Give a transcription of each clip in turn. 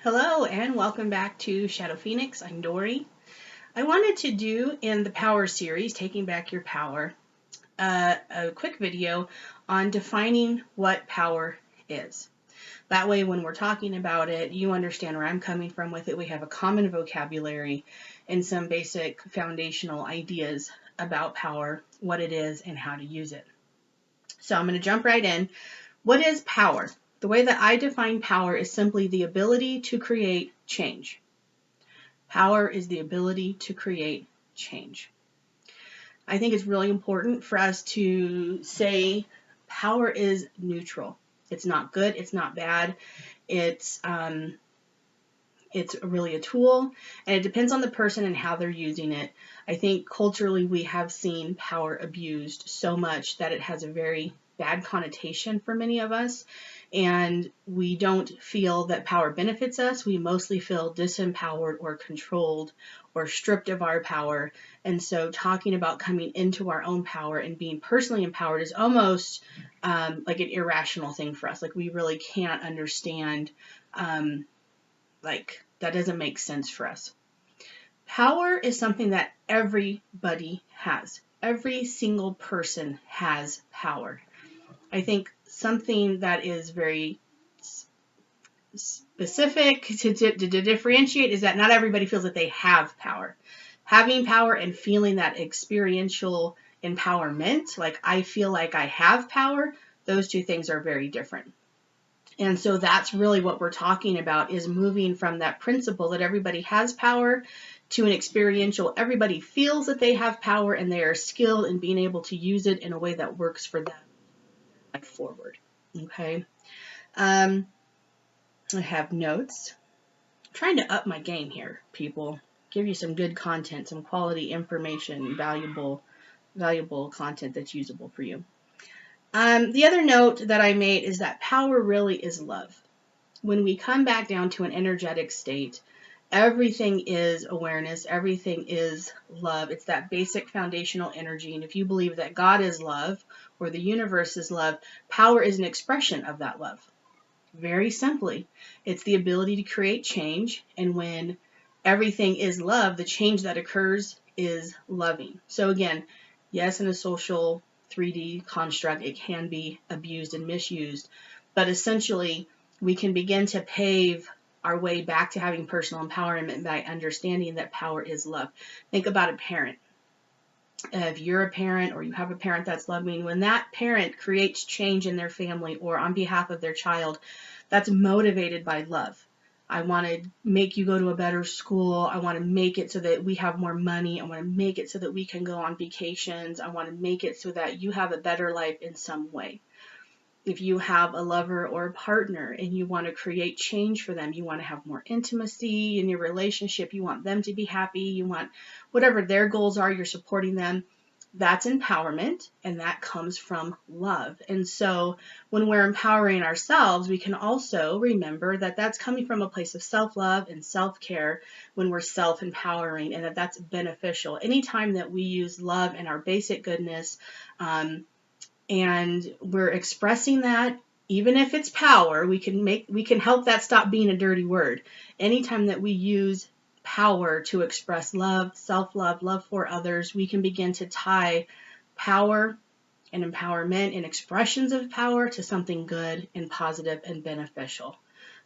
Hello and welcome back to Shadow Phoenix. I'm Dory. I wanted to do in the Power series, Taking Back Your Power, a quick video on defining what power is. That way when we're talking about it, you understand where I'm coming from with it. We have a common vocabulary and some basic foundational ideas about power, what it is, and how to use it. So I'm going to jump right in. What is power? The way that I define power is simply the ability to create change. Power is the ability to create change. I think it's really important for us to say power is neutral. It's not good, it's not bad. It's really a tool, and it depends on the person and how they're using it. I think culturally we have seen power abused so much that it has a very bad connotation for many of us, and we don't feel that power benefits us. We mostly feel disempowered or controlled or stripped of our power. And so talking about coming into our own power and being personally empowered is almost like an irrational thing for us. Like we really can't understand, like that doesn't make sense for us. Power is something that everybody has. Every single person has power. I think something that is very specific to differentiate is that not everybody feels that they have power. Having power and feeling that experiential empowerment, like I feel like I have power, those two things are very different. And so that's really what we're talking about, is moving from that principle that everybody has power to an experiential, everybody feels that they have power and they are skilled in being able to use it in a way that works for them forward. Okay. I have notes. I'm trying to up my game here, people. Give you some good content, some quality information, valuable content that's usable for you. The other note that I made is that power really is love. When we come back down to an energetic state, everything is awareness, everything is love. It's that basic foundational energy. And if you believe that God is love or the universe is love, power is an expression of that love. Very simply, it's the ability to create change. And when everything is love, the change that occurs is loving. So again, yes, in a social 3D construct, it can be abused and misused. But essentially, we can begin to pave our way back to having personal empowerment by understanding that power is love. Think about a parent. If you're a parent or you have a parent that's loving, when that parent creates change in their family or on behalf of their child, that's motivated by love. I want to make you go to a better school. I want to make it so that we have more money. I want to make it so that we can go on vacations. I want to make it so that you have a better life in some way. If you have a lover or a partner and you want to create change for them, you want to have more intimacy in your relationship, you want them to be happy, you want whatever their goals are, you're supporting them. That's empowerment, and that comes from love. And so when we're empowering ourselves, we can also remember that that's coming from a place of self-love and self-care when we're self-empowering, and that that's beneficial. Anytime that we use love and our basic goodness, and we're expressing that, even if it's power, we can help that stop being a dirty word. Anytime that we use power to express love, self-love, love for others, we can begin to tie power and empowerment and expressions of power to something good and positive and beneficial.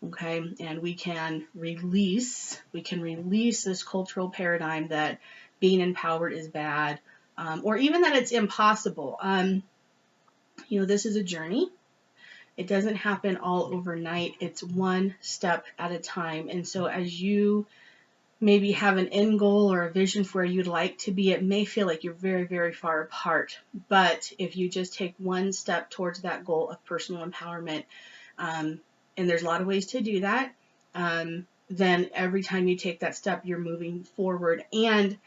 Okay, and we can release this cultural paradigm that being empowered is bad, or even that it's impossible. This is a journey. It doesn't happen all overnight. It's one step at a time. And so as you maybe have an end goal or a vision for where you'd like to be, it may feel like you're very, very far apart. But if you just take one step towards that goal of personal empowerment, and there's a lot of ways to do that, then every time you take that step, you're moving forward. And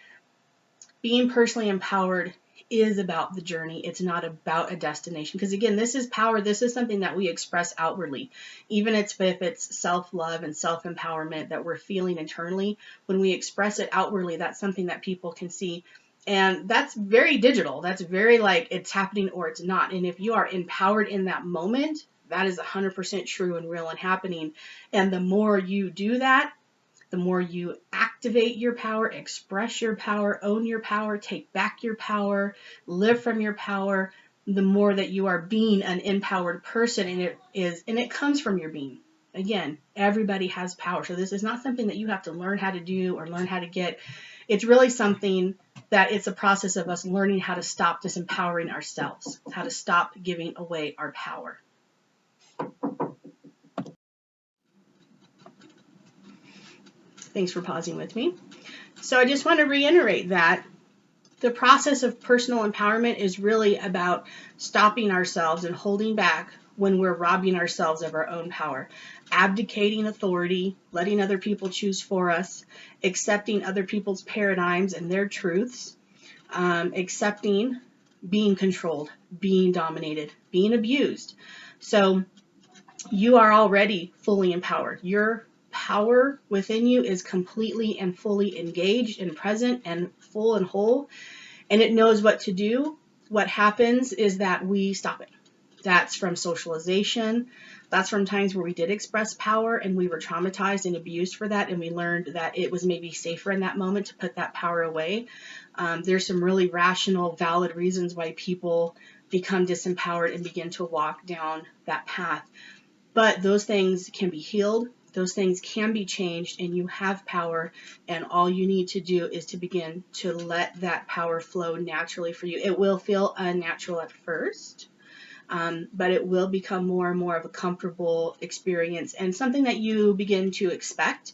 being personally empowered is about the journey. It's not about a destination. Because again, this is power. This is something that we express outwardly. Even if it's self-love and self-empowerment that we're feeling internally, when we express it outwardly, that's something that people can see. And that's very digital. That's very like it's happening or it's not. And if you are empowered in that moment, That is 100% true and real and happening. And the more you do that, the more you activate your power, express your power, own your power, take back your power, live from your power, the more that you are being an empowered person, and it comes from your being. Again, everybody has power. So this is not something that you have to learn how to do or learn how to get. It's really something that it's a process of us learning how to stop disempowering ourselves, how to stop giving away our power. Thanks for pausing with me. So I just want to reiterate that the process of personal empowerment is really about stopping ourselves and holding back when we're robbing ourselves of our own power, abdicating authority, letting other people choose for us, accepting other people's paradigms and their truths, accepting being controlled, being dominated, being abused. So you are already fully empowered. Your power within you is completely and fully engaged and present and full and whole, and it knows what to do. What happens is that we stop it. That's from socialization. That's from times where we did express power and we were traumatized and abused for that, and we learned that it was maybe safer in that moment to put that power away. There's some really rational, valid reasons why people become disempowered and begin to walk down that path. But those things can be healed. Those things can be changed, and you have power, and all you need to do is to begin to let that power flow naturally for you. It will feel unnatural at first, but it will become more and more of a comfortable experience and something that you begin to expect.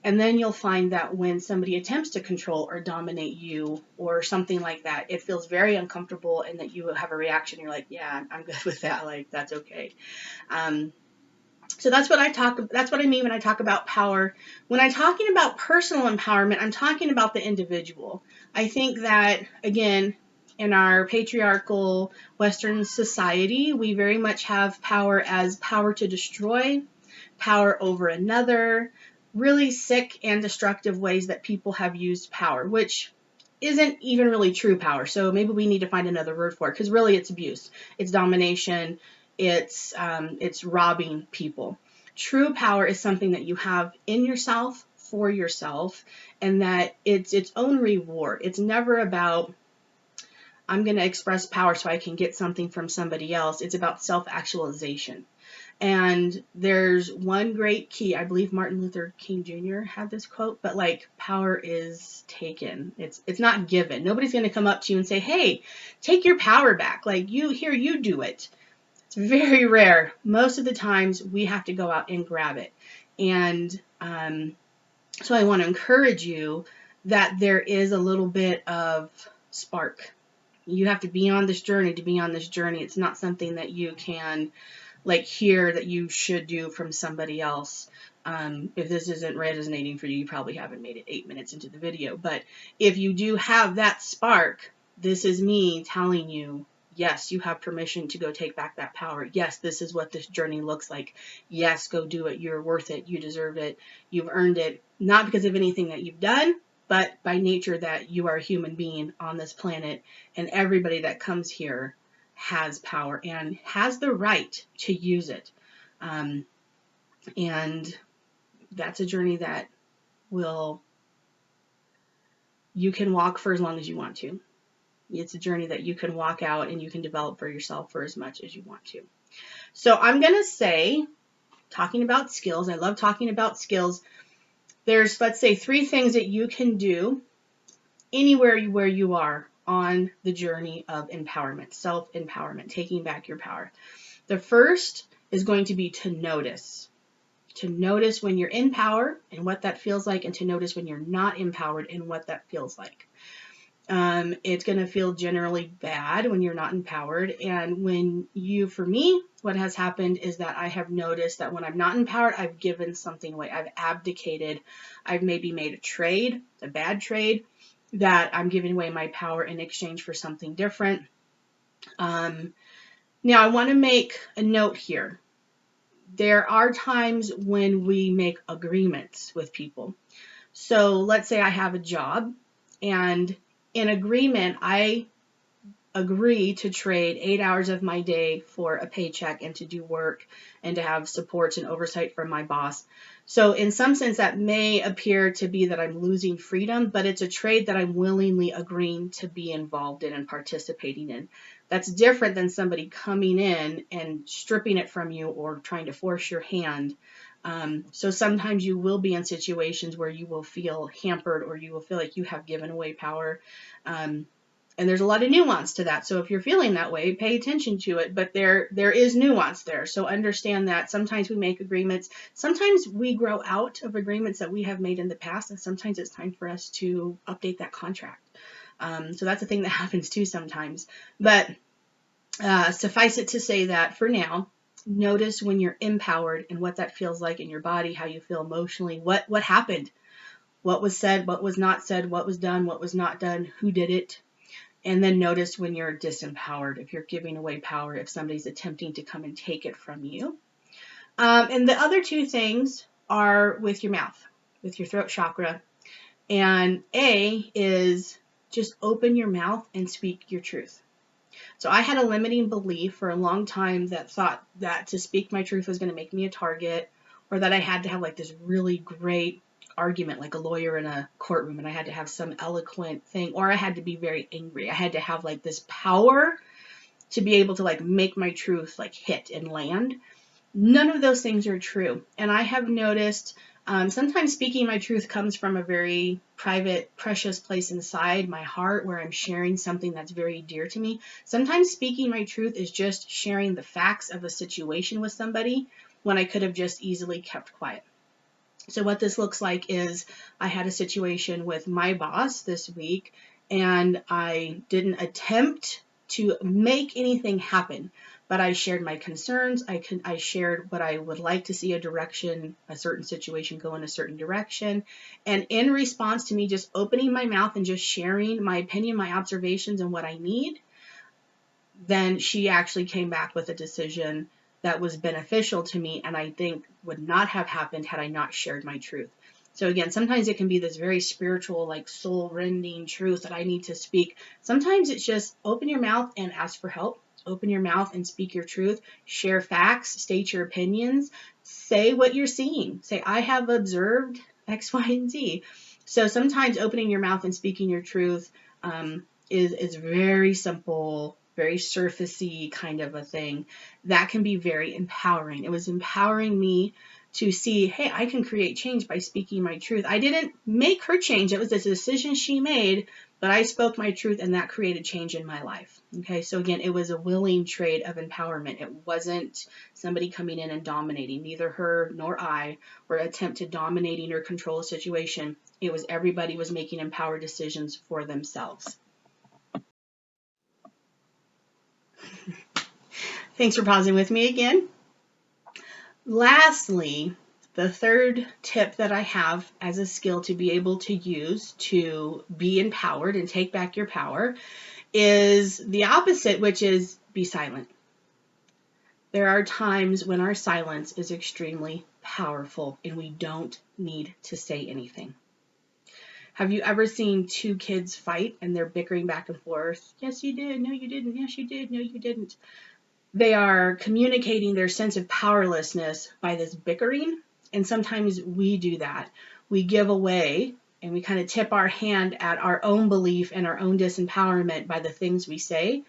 And then you'll find that when somebody attempts to control or dominate you or something like that, it feels very uncomfortable, and that you have a reaction. You're like, yeah, I'm good with that. Like, that's okay. So that's what I mean when I talk about power. When I'm talking about personal empowerment, I'm talking about the individual. I think that, again, in our patriarchal Western society, we very much have power as power to destroy, power over another, really sick and destructive ways that people have used power, which isn't even really true power. So maybe we need to find another word for it, because really it's abuse, it's domination, it's robbing people. True power is something that you have in yourself, for yourself, and that it's its own reward. It's never about, I'm going to express power so I can get something from somebody else. It's about self-actualization. And there's one great key. I believe Martin Luther King Jr. had this quote, but like, power is taken. It's not given. Nobody's going to come up to you and say, hey, take your power back. Like, you do it. It's very rare. Most of the times we have to go out and grab it. And so I want to encourage you that there is a little bit of spark. You have to be on this journey to be on this journey. It's not something that you can hear that you should do from somebody else. If this isn't resonating for you, you probably haven't made it 8 minutes into the video. But if you do have that spark, this is me telling you, yes, you have permission to go take back that power. Yes, this is what this journey looks like. Yes, go do it. You're worth it. You deserve it. You've earned it. Not because of anything that you've done, but by nature that you are a human being on this planet, and everybody that comes here has power and has the right to use it. And that's a journey that you can walk for as long as you want to. It's a journey that you can walk out and you can develop for yourself for as much as you want to. So I'm going to say, talking about skills, I love talking about skills. There's, let's say, 3 things that you can do anywhere where you are on the journey of empowerment, self-empowerment, taking back your power. The first is going to be to notice when you're in power and what that feels like, and to notice when you're not empowered and what that feels like. It's going to feel generally bad when you're not empowered. And for me, what has happened is that I have noticed that when I'm not empowered, I've given something away. I've abdicated. I've maybe made a bad trade, that I'm giving away my power in exchange for something different. Now, I want to make a note here. There are times when we make agreements with people. So let's say I have a job, and in agreement, I agree to trade 8 hours of my day for a paycheck and to do work and to have supports and oversight from my boss. So in some sense, that may appear to be that I'm losing freedom, but it's a trade that I'm willingly agreeing to be involved in and participating in. That's different than somebody coming in and stripping it from you or trying to force your hand. So sometimes you will be in situations where you will feel hampered or you will feel like you have given away power. And there's a lot of nuance to that. So if you're feeling that way, pay attention to it. But there is nuance there. So understand that sometimes we make agreements. Sometimes we grow out of agreements that we have made in the past. And sometimes it's time for us to update that contract. So that's a thing that happens too sometimes. But suffice it to say that for now, notice when you're empowered and what that feels like in your body, how you feel emotionally, what happened, what was said, what was not said, what was done, what was not done, who did it. And then notice when you're disempowered, if you're giving away power, if somebody's attempting to come and take it from you. And the other two things are with your mouth, with your throat chakra. And A is just open your mouth and speak your truth. So I had a limiting belief for a long time that thought that to speak my truth was going to make me a target, or that I had to have like this really great argument like a lawyer in a courtroom, and I had to have some eloquent thing, or I had to be very angry. I had to have like this power to be able to like make my truth like hit and land. None of those things are true. And I have noticed sometimes speaking my truth comes from a very private, precious place inside my heart where I'm sharing something that's very dear to me. Sometimes speaking my truth is just sharing the facts of a situation with somebody when I could have just easily kept quiet. So what this looks like is I had a situation with my boss this week, and I didn't attempt to make anything happen, but I shared my concerns. I shared what I would like to see a certain situation go in a certain direction. And in response to me just opening my mouth and just sharing my opinion, my observations, and what I need, then she actually came back with a decision that was beneficial to me, and I think would not have happened had I not shared my truth. So again, sometimes it can be this very spiritual, like soul-rending truth that I need to speak. Sometimes it's just open your mouth and ask for help. Open your mouth and speak your truth. Share facts, state your opinions, say what you're seeing. Say, I have observed X, Y, and Z. So sometimes opening your mouth and speaking your truth is very simple, very surfacey kind of a thing that can be very empowering. It was empowering me to see, hey, I can create change by speaking my truth. I didn't make her change. It was a decision she made, but I spoke my truth, and that created change in my life. Okay, so again, it was a willing trade of empowerment. It wasn't somebody coming in and dominating. Neither her nor I were attempting to dominating or control a situation. It was everybody was making empowered decisions for themselves. Thanks for pausing with me again. Lastly, the third tip that I have as a skill to be able to use to be empowered and take back your power is the opposite, which is be silent. There are times when our silence is extremely powerful and we don't need to say anything. Have you ever seen two kids fight and they're bickering back and forth? Yes, you did. No, you didn't. Yes, you did. No, you didn't. They are communicating their sense of powerlessness by this bickering, and sometimes we do that. We give away and we kind of tip our hand at our own belief and our own disempowerment by the things we say.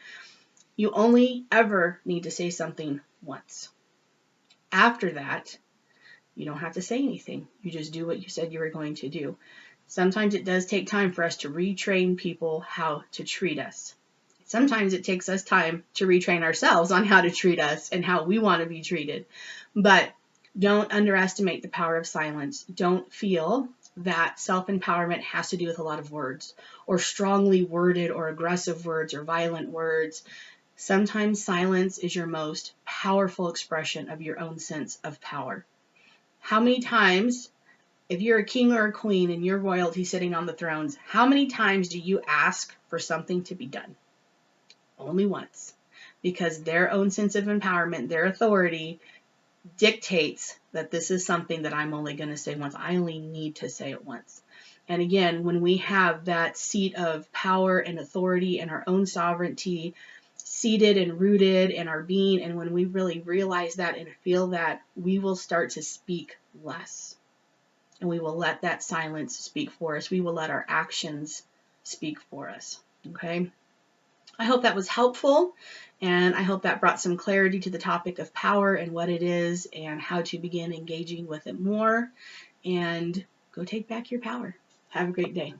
You only ever need to say something once. After that, you don't have to say anything. You just do what you said you were going to do. Sometimes it does take time for us to retrain people how to treat us. Sometimes it takes us time to retrain ourselves on how to treat us and how we want to be treated. But don't underestimate the power of silence. Don't feel that self-empowerment has to do with a lot of words or strongly worded or aggressive words or violent words. Sometimes silence is your most powerful expression of your own sense of power. How many times, if you're a king or a queen and you're royalty sitting on the thrones, how many times do you ask for something to be done? Only once, because their own sense of empowerment, their authority dictates that this is something that I'm only going to say once. I only need to say it once. And again, when we have that seat of power and authority and our own sovereignty seated and rooted in our being, and when we really realize that and feel that, we will start to speak less. And we will let that silence speak for us. We will let our actions speak for us. Okay? I hope that was helpful, and I hope that brought some clarity to the topic of power and what it is and how to begin engaging with it more. And go take back your power. Have a great day.